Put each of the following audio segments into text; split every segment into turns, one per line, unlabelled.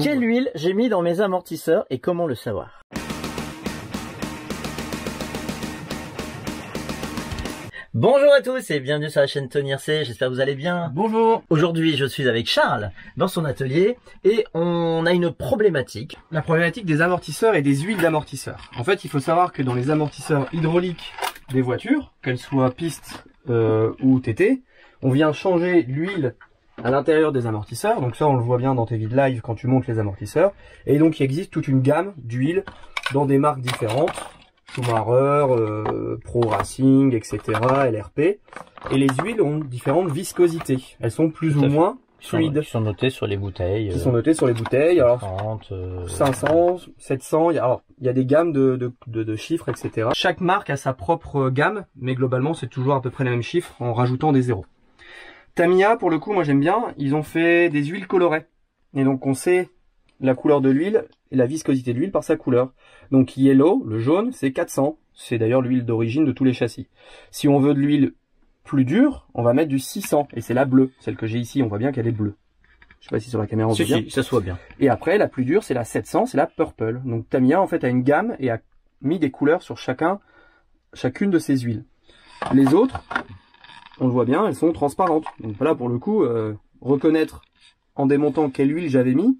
Quelle huile j'ai mis dans mes amortisseurs et comment le savoir? Bonjour à tous et bienvenue sur la chaîne Tony RC, j'espère que vous allez bien.
Bonjour.
Aujourd'hui je suis avec Charles dans son atelier et on a une problématique.
La problématique des amortisseurs et des huiles d'amortisseurs. En fait, il faut savoir que dans les amortisseurs hydrauliques des voitures, qu'elles soient piste ou TT, on vient changer l'huile à l'intérieur des amortisseurs. Donc ça, on le voit bien dans tes vidéos live quand tu montes les amortisseurs. Et donc il existe toute une gamme d'huiles dans des marques différentes. Schumacher, Pro Racing, etc., LRP. Et les huiles ont différentes viscosités. Elles sont plus ou moins fluides.
Qui sont notées sur les bouteilles.
Qui sont notées sur les bouteilles. Alors,
30,
500, 700. Il y a des gammes de chiffres, etc. Chaque marque a sa propre gamme, mais globalement, c'est toujours à peu près les mêmes chiffres en rajoutant des zéros. Tamiya, pour le coup, moi j'aime bien. Ils ont fait des huiles colorées. Et donc, on sait la couleur de l'huile et la viscosité de l'huile par sa couleur. Donc Yellow, le jaune, c'est 400. C'est d'ailleurs l'huile d'origine de tous les châssis. Si on veut de l'huile plus dure, on va mettre du 600. Et c'est la bleue. Celle que j'ai ici, on voit bien qu'elle est bleue. Je sais pas si sur la caméra on voit bien.
Si, ça se voit bien.
Et après, la plus dure, c'est la 700, c'est la purple. Donc Tamiya, en fait, a une gamme et a mis des couleurs sur chacune de ces huiles. Les autres, on le voit bien, elles sont transparentes. Donc là, pour le coup, reconnaître en démontant quelle huile j'avais mis.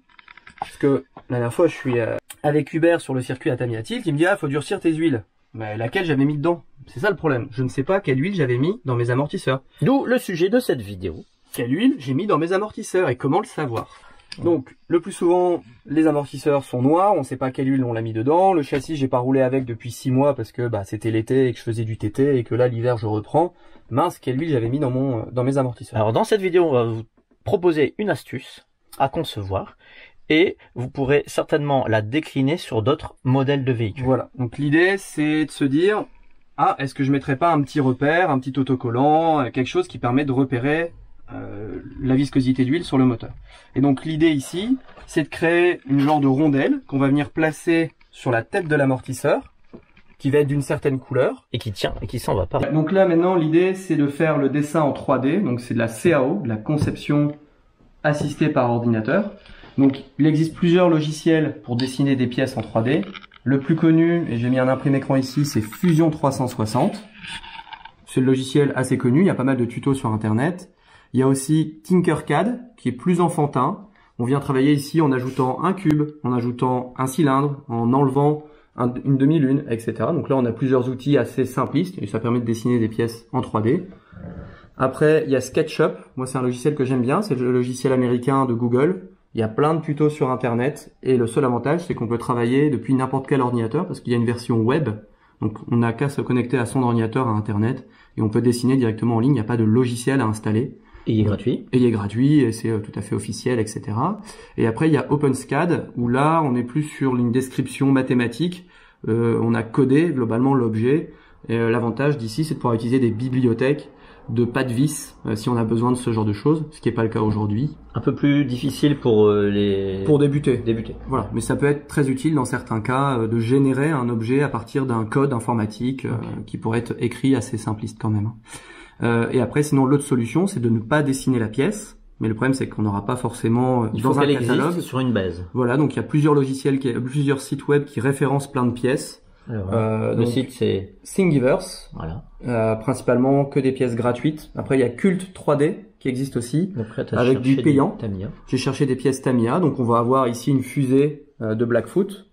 Parce que la dernière fois, je suis avec Hubert sur le circuit à Tamiya Tilt, il me dit « Ah, faut durcir tes huiles ». Mais laquelle j'avais mis dedans? C'est ça le problème. Je ne sais pas quelle huile j'avais mis dans mes amortisseurs.
D'où le sujet de cette vidéo.
Quelle huile j'ai mis dans mes amortisseurs et comment le savoir? Donc, le plus souvent, les amortisseurs sont noirs, on ne sait pas quelle huile on l'a mis dedans. Le châssis, j'ai pas roulé avec depuis 6 mois parce que c'était l'été et que je faisais du TT et que là, l'hiver, je reprends. Mince, quelle huile j'avais mis dans mes amortisseurs?
Alors, dans cette vidéo, on va vous proposer une astuce à concevoir. Et vous pourrez certainement la décliner sur d'autres modèles de véhicules.
Voilà, donc l'idée c'est de se dire, ah, est-ce que je mettrais pas un petit repère, un petit autocollant, quelque chose qui permet de repérer la viscosité d'huile sur le moteur. Et donc l'idée ici, c'est de créer une genre de rondelle qu'on va venir placer sur la tête de l'amortisseur, qui va être d'une certaine couleur.
Et qui tient, et qui s'en va pas.
Donc là maintenant l'idée c'est de faire le dessin en 3D, donc c'est de la CAO, de la conception assistée par ordinateur. Donc, il existe plusieurs logiciels pour dessiner des pièces en 3D. Le plus connu, et j'ai mis un imprimé écran ici, c'est Fusion 360. C'est le logiciel assez connu, il y a pas mal de tutos sur Internet. Il y a aussi Tinkercad, qui est plus enfantin. On vient travailler ici en ajoutant un cube, en ajoutant un cylindre, en enlevant une demi-lune, etc. Donc là, on a plusieurs outils assez simplistes, et ça permet de dessiner des pièces en 3D. Après, il y a SketchUp. Moi, c'est un logiciel que j'aime bien, c'est le logiciel américain de Google. Il y a plein de tutos sur Internet et le seul avantage, c'est qu'on peut travailler depuis n'importe quel ordinateur parce qu'il y a une version web. Donc, on n'a qu'à se connecter à son ordinateur à Internet et on peut dessiner directement en ligne. Il n'y a pas de logiciel à installer.
Et il est gratuit.
Et il est gratuit et c'est tout à fait officiel, etc. Et après, il y a OpenSCAD où là, on est plus sur une description mathématique. On a codé globalement l'objet. L'avantage d'ici, c'est de pouvoir utiliser des bibliothèques de pas de vis si on a besoin de ce genre de choses, ce qui n'est pas le cas aujourd'hui.
Un peu plus difficile pour
pour débuter.
Voilà,
mais ça peut être très utile dans certains cas de générer un objet à partir d'un code informatique qui pourrait être écrit assez simpliste quand même. Et après, sinon l'autre solution, c'est de ne pas dessiner la pièce. Mais le problème, c'est qu'on n'aura pas forcément
il faut
dans un catalogue
existe sur une base.
Voilà, donc il y a plusieurs logiciels, plusieurs sites web qui référencent plein de pièces.
Alors, le site c'est
Thingiverse,
voilà.
Principalement que des pièces gratuites. Après il y a Cult 3D qui existe aussi,
après,
avec du payant. J'ai cherché des pièces Tamiya, donc on va avoir ici une fusée de Blackfoot.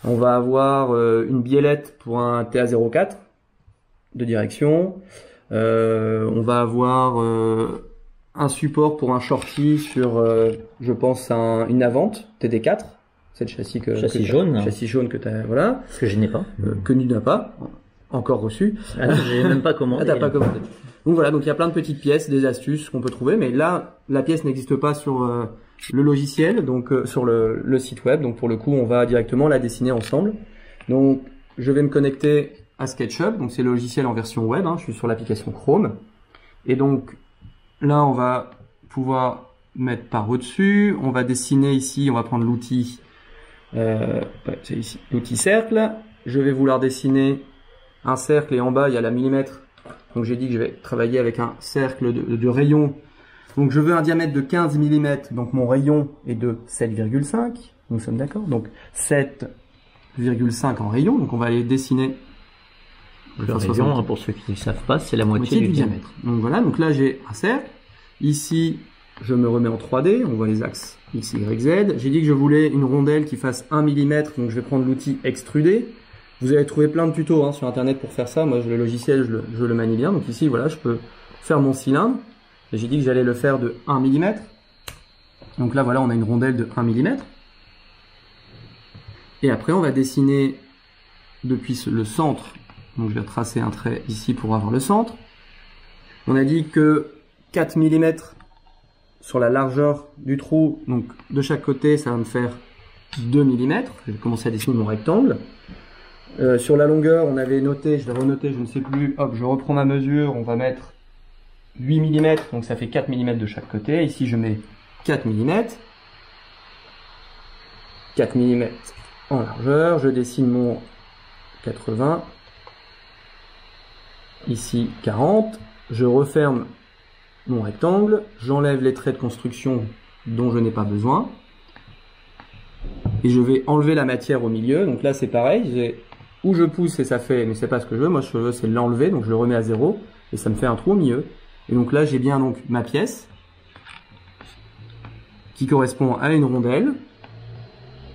On va avoir une biellette pour un TA04 de direction. On va avoir un support pour un shorty sur, je pense, une Avante TD4. C'est le châssis châssis jaune que t'as, voilà.
Que je n'ai pas.
Que tu n'as pas. Encore reçu.
Ah non, j'ai même pas commandé.
Ah, t'as pas commandé. Donc voilà, donc il y a plein de petites pièces, des astuces qu'on peut trouver, mais là, la pièce n'existe pas sur le logiciel, donc sur le site web. Donc pour le coup, on va directement la dessiner ensemble. Donc je vais me connecter à SketchUp, donc c'est le logiciel en version web. Je suis sur l'application Chrome. Et donc là, on va pouvoir mettre par au-dessus. On va dessiner ici, on va prendre l'outil. C'est ici l'outil cercle. Je vais vouloir dessiner un cercle et en bas il y a la millimètre. Donc j'ai dit que je vais travailler avec un cercle de rayon Donc je veux un diamètre de 15 mm, donc mon rayon est de 7,5, nous sommes d'accord. Donc 7,5 en rayon, donc on va aller dessiner.
Le rayon, pour ceux qui ne savent pas, c'est la moitié du diamètre.
Donc voilà, donc là j'ai un cercle. Ici, je me remets en 3D, on voit les axes X, Y, Z. J'ai dit que je voulais une rondelle qui fasse 1 mm, donc je vais prendre l'outil extruder. Vous allez trouver plein de tutos hein, sur internet pour faire ça. Moi, le logiciel, je le manie bien. Donc ici, voilà, je peux faire mon cylindre. J'ai dit que j'allais le faire de 1 mm. Donc là, voilà, on a une rondelle de 1 mm. Et après, on va dessiner depuis le centre. Donc je vais tracer un trait ici pour avoir le centre. On a dit que 4 mm sur la largeur du trou, donc de chaque côté, ça va me faire 2 mm. Je vais commencer à dessiner mon rectangle. Sur la longueur, on avait noté, je vais renoter, je ne sais plus, hop, je reprends ma mesure, on va mettre 8 mm, donc ça fait 4 mm de chaque côté. Ici, je mets 4 mm. 4 mm en largeur, je dessine mon 80. Ici, 40. Je referme mon rectangle, j'enlève les traits de construction dont je n'ai pas besoin. Et je vais enlever la matière au milieu. Donc là, c'est pareil. Où je pousse et ça fait, mais c'est pas ce que je veux. Moi, ce que je veux, c'est l'enlever. Donc je le remets à 0 et ça me fait un trou au milieu. Et donc là, j'ai bien donc ma pièce qui correspond à une rondelle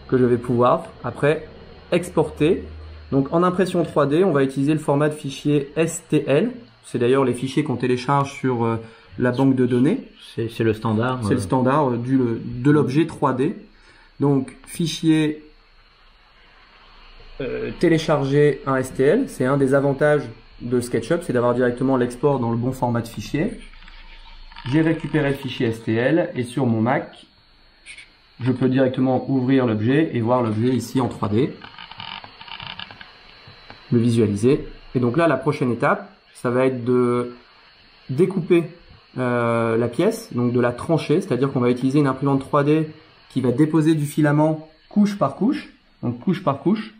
que je vais pouvoir après exporter. Donc en impression 3D, on va utiliser le format de fichier STL. C'est d'ailleurs les fichiers qu'on télécharge sur la banque de données.
C'est le standard.
C'est le standard de l'objet 3D. Donc fichier télécharger un STL, c'est un des avantages de SketchUp, c'est d'avoir directement l'export dans le bon format de fichier. J'ai récupéré le fichier STL et sur mon Mac, je peux directement ouvrir l'objet et voir l'objet ici en 3D. Le visualiser. Et donc là, la prochaine étape, ça va être de découper la pièce, donc de la trancher, c'est-à-dire qu'on va utiliser une imprimante 3D qui va déposer du filament couche par couche, donc couche par couche.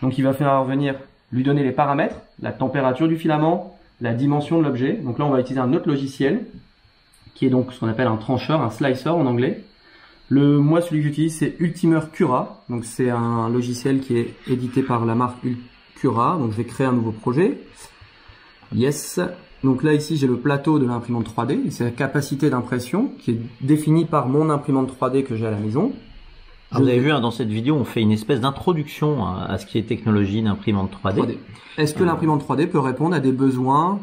Donc il va falloir venir lui donner les paramètres, la température du filament, la dimension de l'objet. Donc là, on va utiliser un autre logiciel qui est donc ce qu'on appelle un trancheur, un slicer en anglais. Moi, celui que j'utilise, c'est Ultimer Cura. Donc c'est un logiciel qui est édité par la marque Cura. Donc je vais créer un nouveau projet. Yes. Donc là, ici, j'ai le plateau de l'imprimante 3D. C'est la capacité d'impression qui est définie par mon imprimante 3D que j'ai à la maison.
Vous avez vu, hein, dans cette vidéo, on fait une espèce d'introduction à ce qui est technologie d'imprimante 3D.
Est-ce que l'imprimante 3D peut répondre à des besoins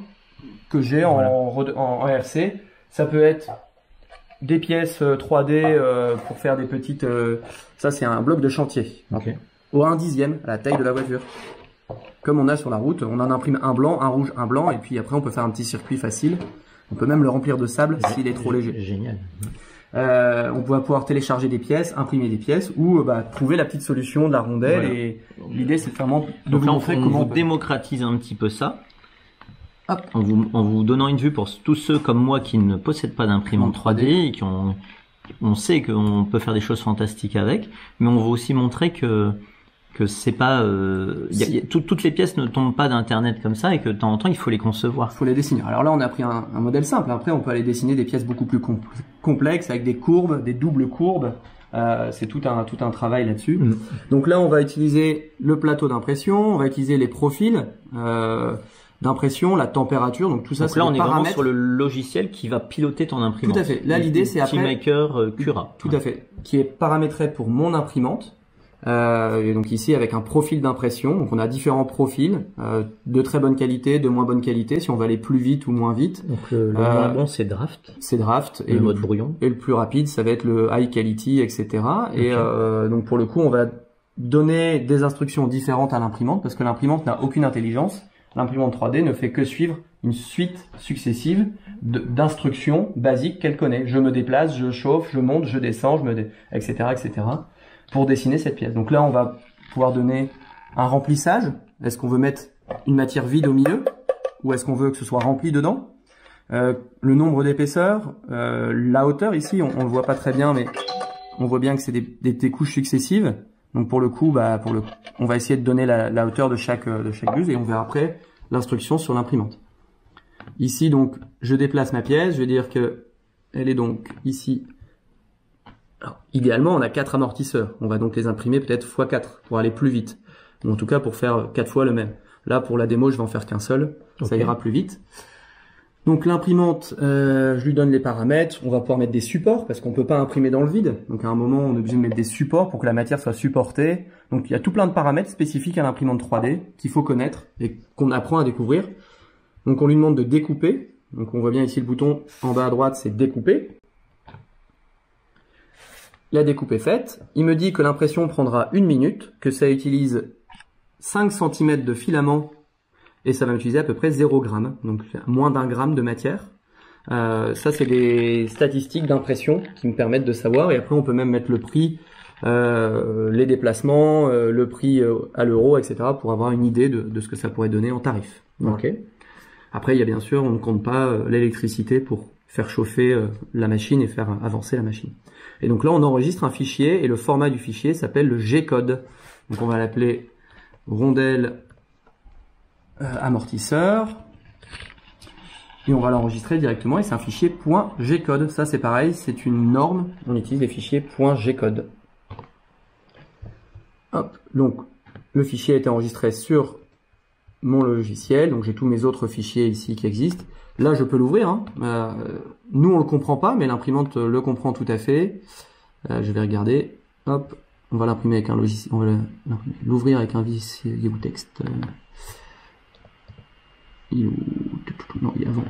que j'ai en RC? Ça peut être des pièces 3D pour faire des petites... ça, c'est un bloc de chantier.
Okay.
Au 1/10, à la taille de la voiture. Comme on a sur la route, on en imprime un blanc, un rouge, un blanc, et puis après, on peut faire un petit circuit facile. On peut même le remplir de sable s'il est trop léger.
Génial.
On va pouvoir télécharger des pièces, imprimer des pièces ou trouver la petite solution de la rondelle. Voilà. Et l'idée, c'est vraiment de vous montrer comment on
démocratise un petit peu ça. En vous donnant une vue pour tous ceux comme moi qui ne possèdent pas d'imprimante 3D et on sait qu'on peut faire des choses fantastiques avec, mais on va aussi montrer que c'est pas toutes les pièces ne tombent pas d'internet comme ça et que de temps en temps il faut les concevoir.
Il faut les dessiner. Alors là on a pris un modèle simple. Après on peut aller dessiner des pièces beaucoup plus complexes avec des courbes, des doubles courbes. C'est tout un travail là-dessus. Donc là on va utiliser le plateau d'impression, on va utiliser les profils d'impression, la température. Donc tout ça c'est
là on est vraiment sur le logiciel qui va piloter ton imprimante.
Tout à fait. Là l'idée c'est après
Maker Cura.
Tout à fait. Qui est paramétré pour mon imprimante. Et donc ici avec un profil d'impression, donc on a différents profils de très bonne qualité, de moins bonne qualité, si on va aller plus vite ou moins vite.
Donc le moins bon c'est draft.
C'est draft
et le mode brouillon.
Et le plus rapide ça va être le high quality, etc. Et donc pour le coup on va donner des instructions différentes à l'imprimante parce que l'imprimante n'a aucune intelligence. L'imprimante 3D ne fait que suivre une suite successive d'instructions basiques qu'elle connaît. Je me déplace, je chauffe, je monte, je descends, etc., etc. pour dessiner cette pièce. Donc là, on va pouvoir donner un remplissage. Est-ce qu'on veut mettre une matière vide au milieu ou est-ce qu'on veut que ce soit rempli dedans? Le nombre d'épaisseurs, la hauteur ici, on le voit pas très bien, mais on voit bien que c'est des couches successives. Donc pour le coup, on va essayer de donner la hauteur de chaque buse et on verra après l'instruction sur l'imprimante. Ici, donc, je déplace ma pièce. Je vais dire que elle est donc ici. Alors, idéalement, on a 4 amortisseurs. On va donc les imprimer peut-être x4 pour aller plus vite. Ou en tout cas pour faire 4 fois le même. Là, pour la démo, je vais en faire qu'un seul. Okay. Ça ira plus vite. Donc l'imprimante, je lui donne les paramètres. On va pouvoir mettre des supports parce qu'on peut pas imprimer dans le vide. Donc à un moment, on est obligé de mettre des supports pour que la matière soit supportée. Donc il y a tout plein de paramètres spécifiques à l'imprimante 3D qu'il faut connaître et qu'on apprend à découvrir. Donc on lui demande de découper. Donc on voit bien ici le bouton en bas à droite, c'est découper. La découpe est faite. Il me dit que l'impression prendra 1 minute, que ça utilise 5 cm de filament et ça va utiliser à peu près 0 g, donc moins d'1 gramme de matière. Ça, c'est des statistiques d'impression qui me permettent de savoir. Et après, on peut même mettre le prix, les déplacements, le prix à l'euro, etc. pour avoir une idée de ce que ça pourrait donner en tarif. Okay. Après, il y a bien sûr, on ne compte pas l'électricité pour faire chauffer la machine et faire avancer la machine. Et donc là, on enregistre un fichier et le format du fichier s'appelle le G-code. Donc on va l'appeler rondelle amortisseur et on va l'enregistrer directement et c'est un fichier .gcode. Ça c'est pareil, c'est une norme, on utilise les fichiers .gcode. Hop, donc le fichier a été enregistré sur mon logiciel, donc j'ai tous mes autres fichiers ici qui existent. Là je peux l'ouvrir, hein. Nous on le comprend pas mais l'imprimante le comprend tout à fait. Je vais regarder, hop, on va l'imprimer avec un logiciel, on va l'ouvrir avec un fichier ou texte. Non, il y a avant.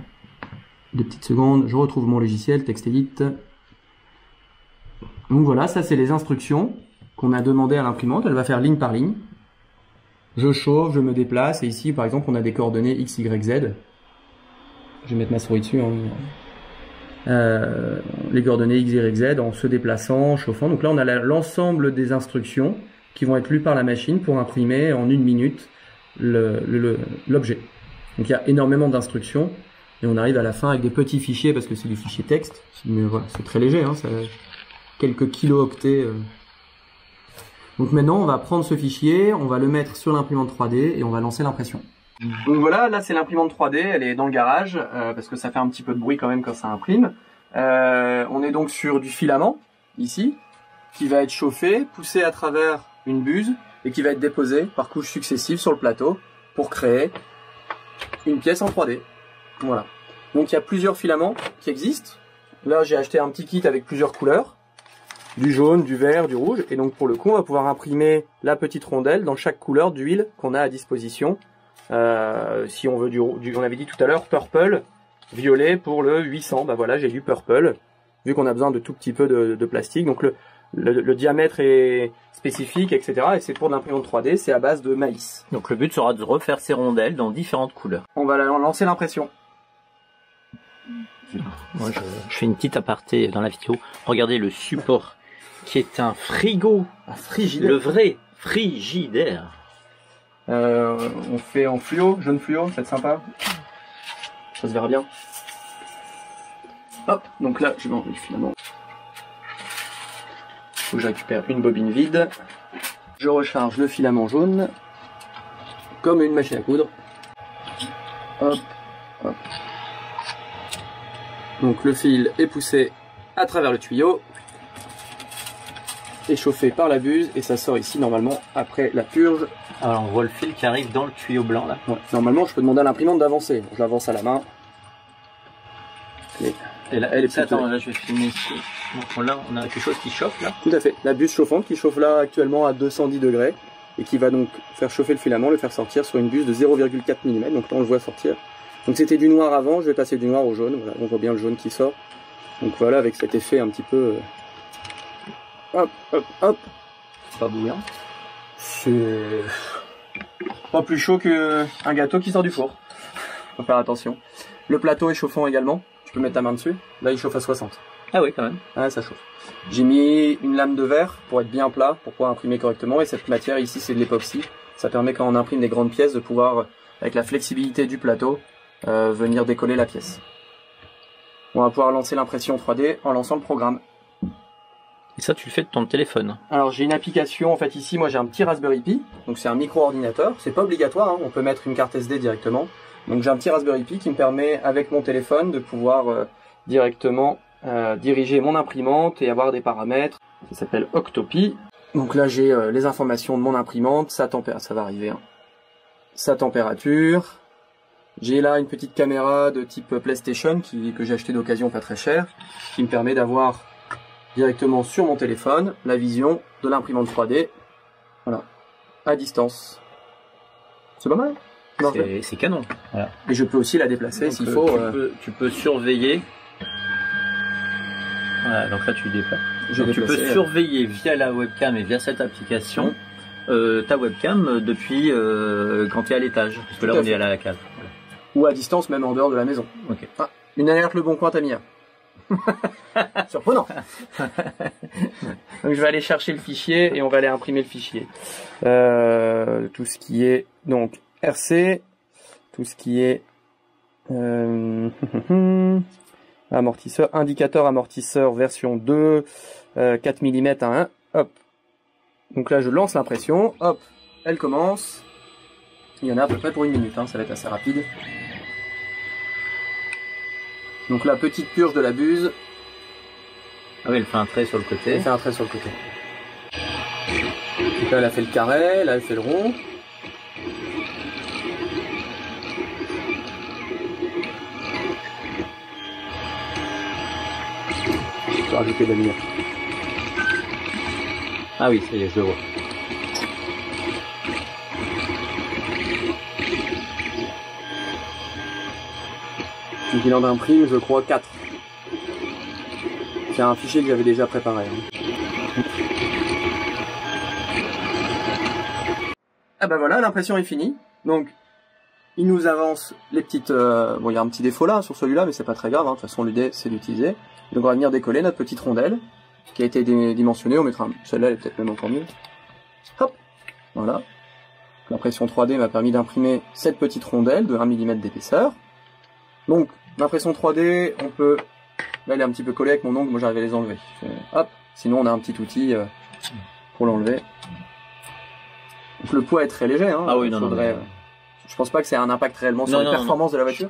2 petites secondes, je retrouve mon logiciel, TextEdit. Donc voilà, ça c'est les instructions qu'on a demandé à l'imprimante. Elle va faire ligne par ligne. Je chauffe, je me déplace, et ici par exemple on a des coordonnées X, Y, Z. Je vais mettre ma souris dessus. Les coordonnées X, Y, Z en se déplaçant, en chauffant. Donc là on a l'ensemble des instructions qui vont être lues par la machine pour imprimer en 1 minute l'objet. Donc il y a énormément d'instructions et on arrive à la fin avec des petits fichiers parce que c'est du fichier texte. Mais voilà, c'est très léger, hein, ça quelques kilo-octets. Donc maintenant on va prendre ce fichier, on va le mettre sur l'imprimante 3D et on va lancer l'impression. Donc voilà, là c'est l'imprimante 3D, elle est dans le garage parce que ça fait un petit peu de bruit quand même quand ça imprime. On est donc sur du filament ici qui va être chauffé, poussé à travers une buse et qui va être déposé par couches successives sur le plateau pour créer une pièce en 3D. Voilà. Donc il y a plusieurs filaments qui existent. Là j'ai acheté un petit kit avec plusieurs couleurs, du jaune, du vert, du rouge, et donc pour le coup on va pouvoir imprimer la petite rondelle dans chaque couleur d'huile qu'on a à disposition. Si on veut on avait dit tout à l'heure purple, violet pour le 800, bah voilà j'ai du purple, vu qu'on a besoin de tout petit peu de plastique, donc le diamètre est spécifique, etc. Et c'est pour de l'imprimante 3D, c'est à base de maïs.
Donc le but sera de refaire ces rondelles dans différentes couleurs.
On va lancer l'impression.
Moi je fais une petite aparté dans la vidéo. Regardez le support qui est un frigo.
Un frigidaire.
Le vrai frigidaire.
On fait en fluo, jaune fluo, c'est sympa. Ça se verra bien. Hop, donc là je vais enlever le filament. Faut que je récupère une bobine vide. Je recharge le filament jaune comme une machine à coudre. Hop, hop. Donc le fil est poussé à travers le tuyau, échauffé par la buse et ça sort ici normalement après la purge.
Alors on voit le fil qui arrive dans le tuyau blanc là.
Ouais. Normalement je peux demander à l'imprimante d'avancer. Je l'avance à la main.
Et là, elle est plutôt... Attends, là je vais filmer. Donc là, on a quelque chose qui chauffe là.
Tout à fait. La buse chauffante qui chauffe là actuellement à 210 degrés et qui va donc faire chauffer le filament, le faire sortir sur une buse de 0,4 mm. Donc là on le voit sortir. Donc c'était du noir avant, je vais passer du noir au jaune. Voilà, on voit bien le jaune qui sort. Donc voilà, avec cet effet un petit peu... Hop, hop, hop.
C'est pas bouillant.
C'est pas plus chaud qu'un gâteau qui sort du four. Faut faire attention. Le plateau est chauffant également. Tu peux mettre ta main dessus. Là, il chauffe à 60.
Ah oui, quand même.
Ah, ça chauffe. J'ai mis une lame de verre pour être bien plat, pour pouvoir imprimer correctement. Et cette matière ici, c'est de l'époxy. Ça permet quand on imprime des grandes pièces de pouvoir, avec la flexibilité du plateau, venir décoller la pièce. On va pouvoir lancer l'impression 3D en lançant le programme.
Et ça, tu le fais de ton téléphone.
Alors j'ai une application, en fait ici, moi j'ai un petit Raspberry Pi. Donc c'est un micro-ordinateur. C'est pas obligatoire, hein, on peut mettre une carte SD directement. Donc j'ai un petit Raspberry Pi qui me permet, avec mon téléphone, de pouvoir directement diriger mon imprimante et avoir des paramètres. Ça s'appelle Octopi. Donc là j'ai les informations de mon imprimante, ça va arriver, hein. Sa température. J'ai là une petite caméra de type PlayStation que j'ai acheté d'occasion pas très cher, qui me permet d'avoir directement sur mon téléphone la vision de l'imprimante 3D, voilà, à distance. C'est pas mal.
C'est canon. Voilà.
Et je peux aussi la déplacer s'il faut.
Tu peux surveiller. Voilà, donc là tu déplaces. Tu peux surveiller via la webcam et via cette application ta webcam depuis quand tu es à l'étage. Parce que là on est à la cave. Voilà.
Ou à distance, même en dehors de la maison.
Okay.
Ah, une alerte Le Bon Coin Tamiya. Surprenant. Donc je vais aller chercher le fichier et on va aller imprimer le fichier. Tout ce qui est donc RC, tout ce qui est amortisseur, indicateur amortisseur version 2, 4 mm à 1, hop. Donc là je lance l'impression, hop, elle commence. Il y en a à peu près pour 1 minute, hein, ça va être assez rapide. Donc la petite purge de la buse.
Ah oui, elle fait un trait sur le côté.
Elle fait un trait sur le côté. Donc là elle a fait le carré, là elle fait le rond. Je vais rajouter de la lumière.
Ah oui, ça y est, je le vois.
Donc il en imprime, je crois, 4. C'est un fichier que j'avais déjà préparé. Ah bah voilà, l'impression est finie. Donc, il nous avance les petites... bon, il y a un petit défaut là, sur celui-là, mais c'est pas très grave. Hein. De toute façon, l'idée, c'est d'utiliser. Donc on va venir décoller notre petite rondelle, qui a été dimensionnée. On mettra celle-là, elle est peut-être même encore mieux. Hop, voilà. L'impression 3D m'a permis d'imprimer cette petite rondelle de 1 mm d'épaisseur. Donc, l'impression 3D, on peut... Là, elle est un petit peu collée avec mon ongle, moi j'arrive à les enlever. Hop, sinon on a un petit outil pour l'enlever. Donc le poids est très léger, hein.
Ah oui, non,
faudrait...
non.
Je pense pas que c'est un impact réellement sur les performances de la voiture.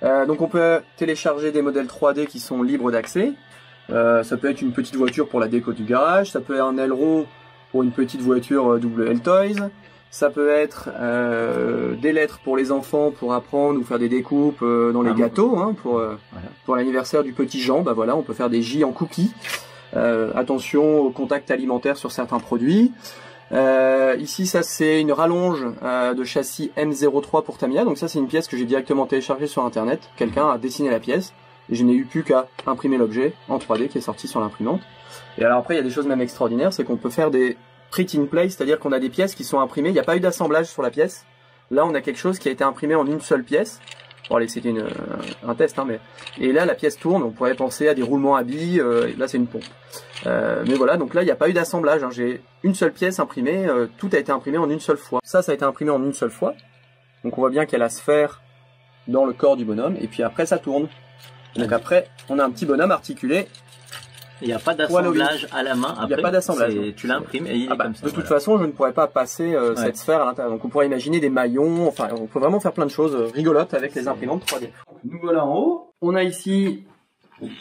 Donc on peut télécharger des modèles 3D qui sont libres d'accès. Ça peut être une petite voiture pour la déco du garage, ça peut être un aileron pour une petite voiture double L-Toys. Ça peut être des lettres pour les enfants pour apprendre ou faire des découpes dans les gâteaux, hein, pour l'anniversaire du petit Jean. Bah voilà, on peut faire des J en cookies. Attention au contact alimentaire sur certains produits. Ici, ça c'est une rallonge de châssis M03 pour Tamiya. Donc ça c'est une pièce que j'ai directement téléchargée sur internet. Quelqu'un a dessiné la pièce et je n'ai eu plus qu'à imprimer l'objet en 3D qui est sorti sur l'imprimante. Et alors après il y a des choses même extraordinaires, c'est qu'on peut faire des print in place, c'est-à-dire qu'on a des pièces qui sont imprimées, il n'y a pas eu d'assemblage sur la pièce. Là on a quelque chose qui a été imprimé en une seule pièce. Bon allez, c'était un test, hein, mais... Et là la pièce tourne, on pourrait penser à des roulements à billes, là c'est une pompe. Mais voilà, donc là il n'y a pas eu d'assemblage, hein. J'ai une seule pièce imprimée, tout a été imprimé en une seule fois. Ça a été imprimé en une seule fois, donc on voit bien qu'il y a la sphère dans le corps du bonhomme, et puis après ça tourne. Donc après on a un petit bonhomme articulé.
Il n'y a pas d'assemblage à la main, après,
il n'y a pas d'assemblage.
Tu l'imprimes et il est comme ça.
De toute façon, je ne pourrais pas passer cette sphère à l'intérieur. Donc on pourrait imaginer des maillons, enfin on peut vraiment faire plein de choses rigolotes avec les imprimantes 3D. Nous voilà en haut. On a ici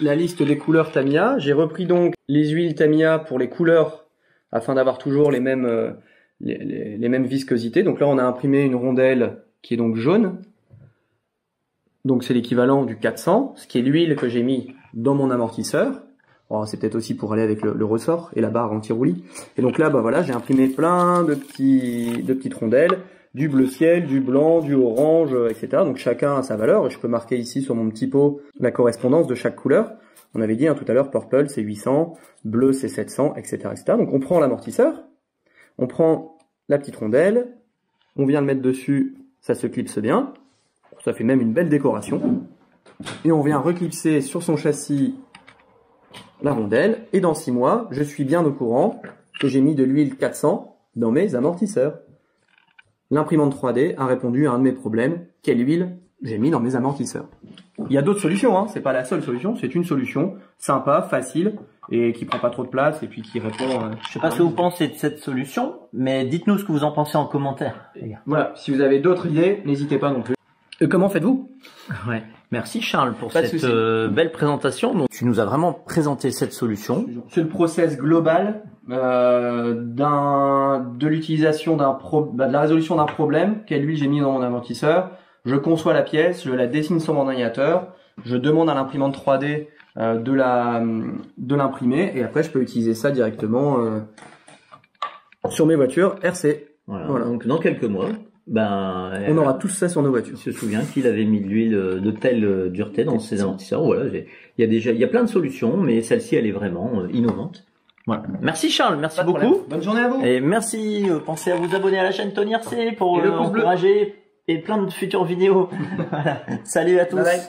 la liste des couleurs Tamiya. J'ai repris donc les huiles Tamiya pour les couleurs afin d'avoir toujours les mêmes viscosités. Donc là on a imprimé une rondelle qui est donc jaune. Donc c'est l'équivalent du 400, ce qui est l'huile que j'ai mis dans mon amortisseur. Oh, c'est peut-être aussi pour aller avec le ressort et la barre anti-roulis. Et donc là, bah voilà, j'ai imprimé plein de petites rondelles, du bleu ciel, du blanc, du orange, etc. Donc chacun a sa valeur. Et je peux marquer ici sur mon petit pot la correspondance de chaque couleur. On avait dit tout à l'heure, purple c'est 800, bleu c'est 700, etc., etc. Donc on prend l'amortisseur, on prend la petite rondelle, on vient le mettre dessus, ça se clipse bien. Ça fait même une belle décoration. Et on vient reclipser sur son châssis la rondelle, et dans 6 mois, je suis bien au courant que j'ai mis de l'huile 400 dans mes amortisseurs. L'imprimante 3D a répondu à un de mes problèmes, quelle huile j'ai mis dans mes amortisseurs. Il y a d'autres solutions, hein. C'est pas la seule solution, c'est une solution sympa, facile, et qui prend pas trop de place, et puis qui répond...
Je sais pas ce que vous pensez de cette solution, mais dites-nous ce que vous en pensez en commentaire.
Voilà, si vous avez d'autres idées, n'hésitez pas non plus. Comment faites-vous?
Ouais. Merci Charles pour
Pas de
cette
souci.
belle présentation. Donc, tu nous as vraiment présenté cette solution.
C'est le process global de l'utilisation de la résolution d'un problème. Quelle huile j'ai mis dans mon amortisseur. Je conçois la pièce, je la dessine sur mon ordinateur, je demande à l'imprimante 3D de l'imprimer et après je peux utiliser ça directement sur mes voitures RC.
Voilà. Donc dans quelques mois,
on aura tout ça sur nos voitures.
Il se souvient qu'il avait mis de l'huile de telle dureté dans ses amortisseurs. Voilà, il y a plein de solutions, mais celle-ci elle est vraiment innovante. Voilà. Merci Charles, merci beaucoup.
Bonne journée à vous.
Et merci, pensez à vous abonner à la chaîne Tony RC pour
Et le pouce bleu.
encourager et plein de futures vidéos. Voilà. Salut à tous.
Bye bye.